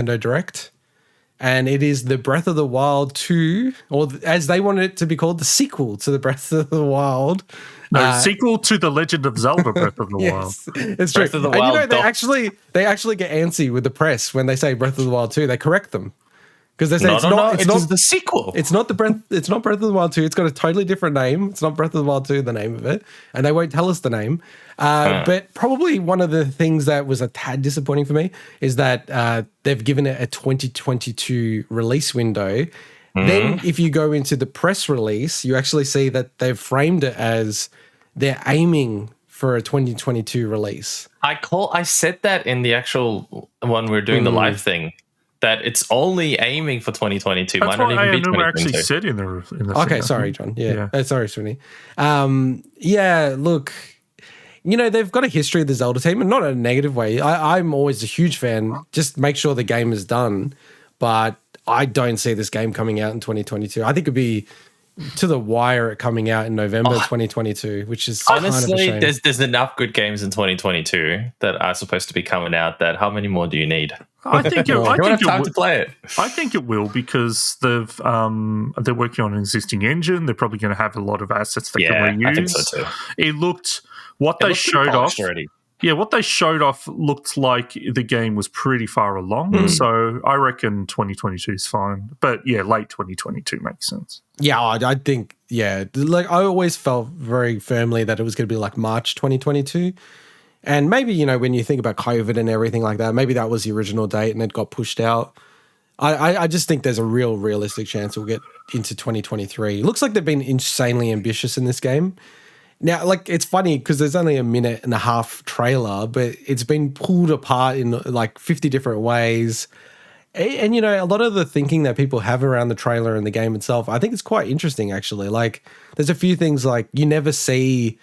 Nintendo Direct. And it is the Breath of the Wild 2, or as they wanted it to be called, the sequel to the Breath of the Wild. No, sequel to the Legend of Zelda Breath of the Wild. It's true. Breath of the And Wild you know, they actually get antsy with the press when they say Breath of the Wild 2. They correct them. Because they say it's not the sequel. It's not Breath of the Wild 2. It's got a totally different name. It's not Breath of the Wild 2, the name of it. And they won't tell us the name. But probably one of the things that was a tad disappointing for me is that they've given it a 2022 release window. Then if you go into the press release, you actually see that they've framed it as they're aiming for a 2022 release. I said that in the actual one we're doing the live thing. That it's only aiming for 2022. That's Might not what even be 2022. actually said in the Okay, thing, sorry, John. Yeah. Yeah. Sorry, Swinny. Look, you know, they've got a history of the Zelda team, and not in a negative way. I'm always a huge fan. Just make sure the game is done. But I don't see this game coming out in 2022. I think it'd be to the wire coming out in November 2022, which is honestly, kind of a shame. there's enough good games in 2022 that are supposed to be coming out. That how many more do you need? I think you won't have time to play it. I think it will because they're working on an existing engine. They're probably going to have a lot of assets they can reuse. I think so too. It looked they showed off already. Yeah, what they showed off looked like the game was pretty far along. So I reckon 2022 is fine. But yeah, late 2022 makes sense. Yeah, I think, like I always felt very firmly that it was going to be like March 2022. And maybe, you know, when you think about COVID and everything like that, maybe that was the original date and it got pushed out. I just think there's a realistic chance we'll get into 2023. It looks like they've been insanely ambitious in this game. Now, like, it's funny because there's only a minute and a half trailer, but it's been pulled apart in like 50 different ways. And, you know, a lot of the thinking that people have around the trailer and the game itself, I think it's quite interesting, actually. Like, there's a few things like you never see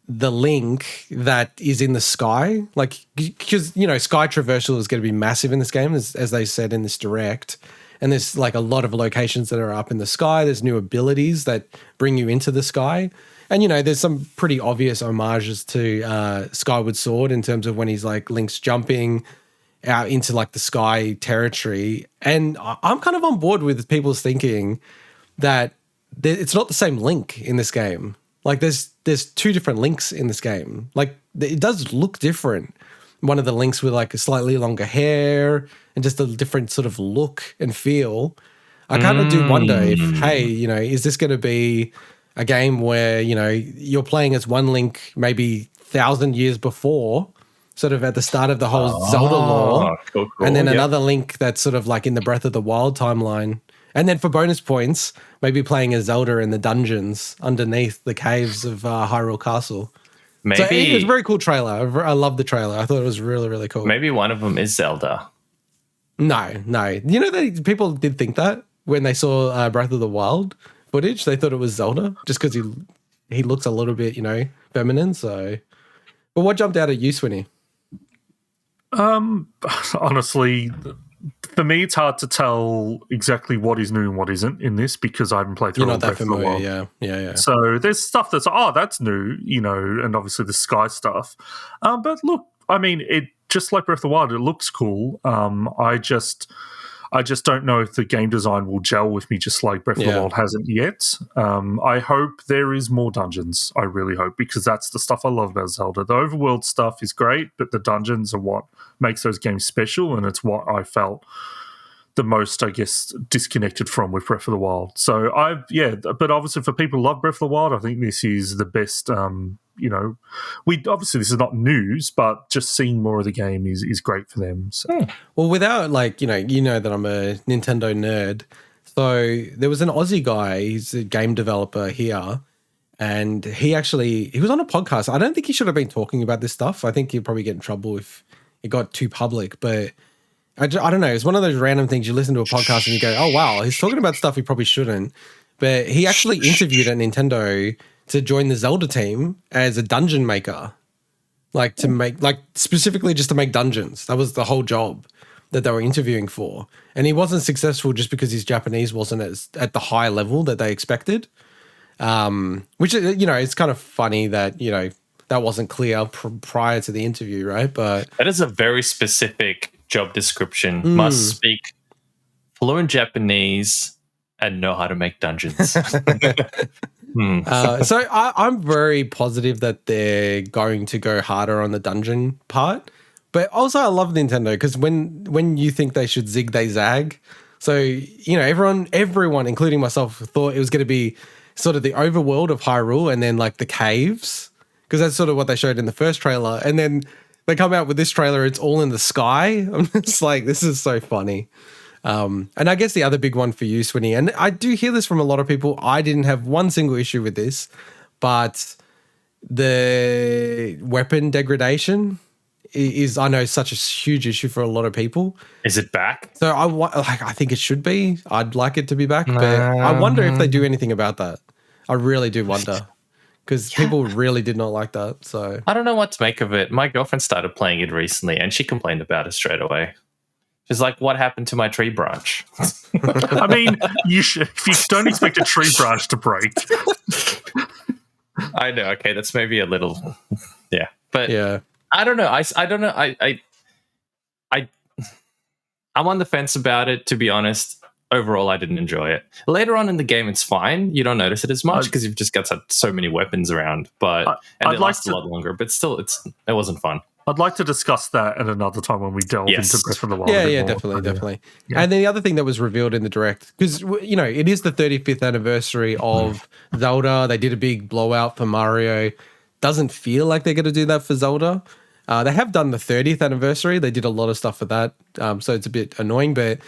the Link that is in the sky. Like, because, you know, sky traversal is going to be massive in this game, as they said in this direct. And there's like a lot of locations that are up in the sky. There's new abilities that bring you into the sky. And, you know, there's some pretty obvious homages to Skyward Sword in terms of when he's like Link's jumping out into like the sky territory. And I'm kind of on board with people's thinking that it's not the same Link in this game. Like there's two different Links in this game. Like it does look different. One of the Links with like a slightly longer hair and just a different sort of look and feel. I kind of do wonder if, hey, you know, is this going to be a game where, you know, you're playing as one Link maybe 1,000 years before, sort of at the start of the whole Zelda lore, cool, and then another Link that's sort of like in the Breath of the Wild timeline. And then for bonus points, maybe playing as Zelda in the dungeons underneath the caves of Hyrule Castle. Maybe so it was a very cool trailer. I love the trailer. I thought it was really, really cool. Maybe one of them is Zelda. No. You know that people did think that when they saw Breath of the Wild footage, they thought it was Zelda just because he looks a little bit, you know, feminine. So, but what jumped out at you, Swinny? Honestly, for me, it's hard to tell exactly what is new and what isn't in this because I haven't played through. You're not that familiar, yeah. So there's stuff that's new, you know, and obviously the sky stuff. But look, I mean, it just like Breath of the Wild, it looks cool. I just don't know if the game design will gel with me just like Breath of the Wild hasn't yet. I hope there is more dungeons. I really hope, because that's the stuff I love about Zelda. The overworld stuff is great, but the dungeons are what makes those games special, and it's what I felt the most, I guess, disconnected from with Breath of the Wild. So but obviously for people who love Breath of the Wild, I think this is the best. You know, obviously this is not news, but just seeing more of the game is great for them. So. Well, without like, you know that I'm a Nintendo nerd. So there was an Aussie guy, he's a game developer here, and he was on a podcast. I don't think he should have been talking about this stuff. I think he'd probably get in trouble if it got too public, but I don't know. It's one of those random things you listen to a podcast and you go, oh, wow, he's talking about stuff he probably shouldn't. But he actually interviewed at Nintendo to join the Zelda team as a dungeon maker, like to make, like specifically just to make dungeons. That was the whole job that they were interviewing for. And he wasn't successful just because his Japanese wasn't at the high level that they expected. Which, you know, it's kind of funny that, you know, that wasn't clear prior to the interview, right? But that is a very specific job description: must speak fluent Japanese and know how to make dungeons. So I'm very positive that they're going to go harder on the dungeon part. But also I love Nintendo because when you think they should zig, they zag. So, you know, everyone, including myself, thought it was going to be sort of the overworld of Hyrule and then like the caves, because that's sort of what they showed in the first trailer. And then they come out with this trailer, it's all in the sky. I'm just like, this is so funny. And I guess the other big one for you, Swinny, and I do hear this from a lot of people. I didn't have one single issue with this, but the weapon degradation is, I know, such a huge issue for a lot of people. Is it back? So I think it should be. I'd like it to be back, but I wonder if they do anything about that. I really do wonder, because people really did not like that. So I don't know what to make of it. My girlfriend started playing it recently, and she complained about it straight away. She's like, "What happened to my tree branch?" I mean, you don't expect a tree branch to break. I know. Okay, that's maybe a little, yeah, but yeah. I don't know. I don't know. I'm on the fence about it, to be honest. Overall, I didn't enjoy it. Later on in the game, it's fine. You don't notice it as much because you've just got so many weapons around. But it lasts a lot longer. But still, it wasn't fun. I'd like to discuss that at another time when we delve into Breath of the Wild. Yeah, definitely. Yeah. And then the other thing that was revealed in the Direct, because, you know, it is the 35th anniversary of Zelda. They did a big blowout for Mario. Doesn't feel like they're going to do that for Zelda. They have done the 30th anniversary. They did a lot of stuff for that. So it's a bit annoying, but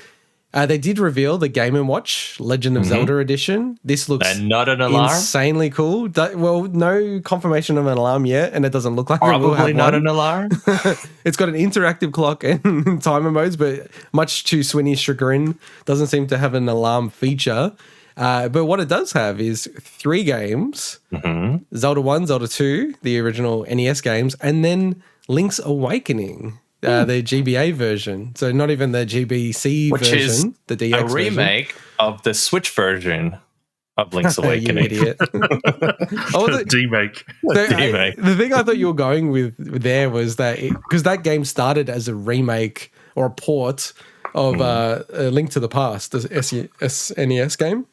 they did reveal the Game & Watch Legend of Zelda edition. This looks and not an alarm? Insanely cool. Well, no confirmation of an alarm yet, and it doesn't look like it will have Probably not one. an alarm. It's got an interactive clock and timer modes, but much to Swinny's chagrin, doesn't seem to have an alarm feature. But what it does have is 3 games, Zelda 1, Zelda 2, the original NES games, and then Link's Awakening, the GBA version. So not even the GBC Which version, is the DX a remake of the Switch version of Link's Awakening. You idiot. D-make. The thing I thought you were going with there was that, because that game started as a remake or a port of A Link to the Past, the SNES game.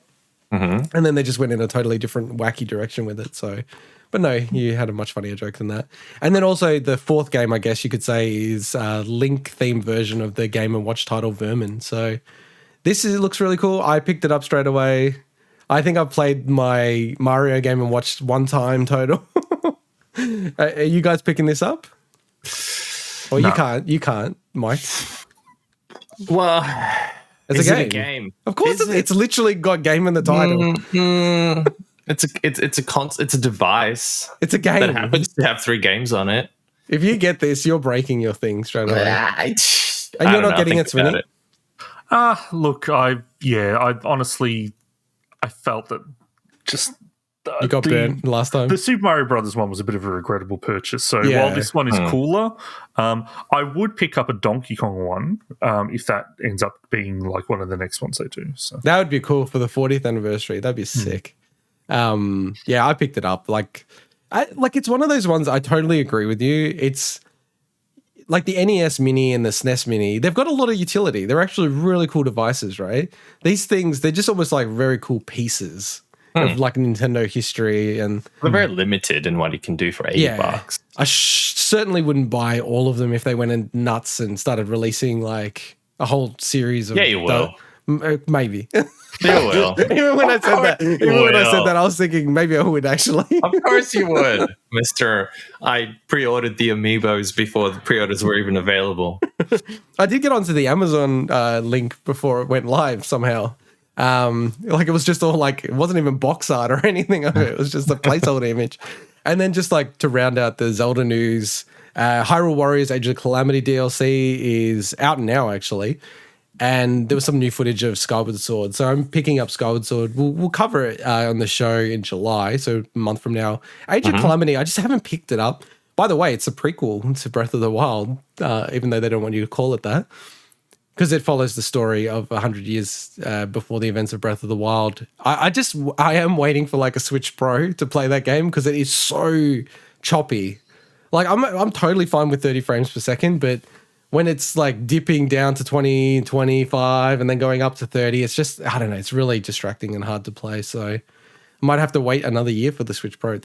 And then they just went in a totally different wacky direction with it. So, but no, you had a much funnier joke than that. And then also the 4th game, I guess you could say, is a Link-themed version of the Game & Watch title Vermin. So this looks really cool. I picked it up straight away. I think I've played my Mario Game & Watch 1 time total. Are you guys picking this up? Or no. You can't, Mike. Well... It's a game. Of course, it's literally got game in the title. It's a device. It's a game that happens to have 3 games on it. If you get this, you're breaking your thing straight away. And you're not getting it, Swinny. Look, I honestly, I felt that just you got burned last time. The Super Mario Brothers one was a bit of a regrettable purchase. So while this one is cooler, I would pick up a Donkey Kong one if that ends up being like one of the next ones they do. So that would be cool for the 40th anniversary. That'd be sick. I picked it up. Like it's one of those ones. I totally agree with you. It's like the NES Mini and the SNES Mini. They've got a lot of utility. They're actually really cool devices, right? These things, they're just almost like very cool pieces of like Nintendo history, and they're very limited in what you can do for $80. I certainly wouldn't buy all of them if they went in nuts and started releasing like a whole series of. Yeah, you will. Maybe. You will. Even when I said that, I was thinking maybe I would actually. Of course you would, Mister. I pre-ordered the Amiibos before the pre-orders were even available. I did get onto the Amazon link before it went live somehow. Like it was just all like, it wasn't even box art or anything of it. It was just a placeholder image. And then just like to round out the Zelda news, Hyrule Warriors Age of Calamity DLC is out now actually. And there was some new footage of Skyward Sword. So I'm picking up Skyward Sword. We'll cover it on the show in July, so a month from now. Age of Calamity, I just haven't picked it up. By the way, it's a prequel to Breath of the Wild, even though they don't want you to call it that. Because it follows the story of 100 years before the events of Breath of the Wild. I am waiting for like a Switch Pro to play that game because it is so choppy. Like I'm totally fine with 30 frames per second, but when it's like dipping down to 20, 25 and then going up to 30, it's just, I don't know, it's really distracting and hard to play. So I might have to wait another year for the Switch Pro.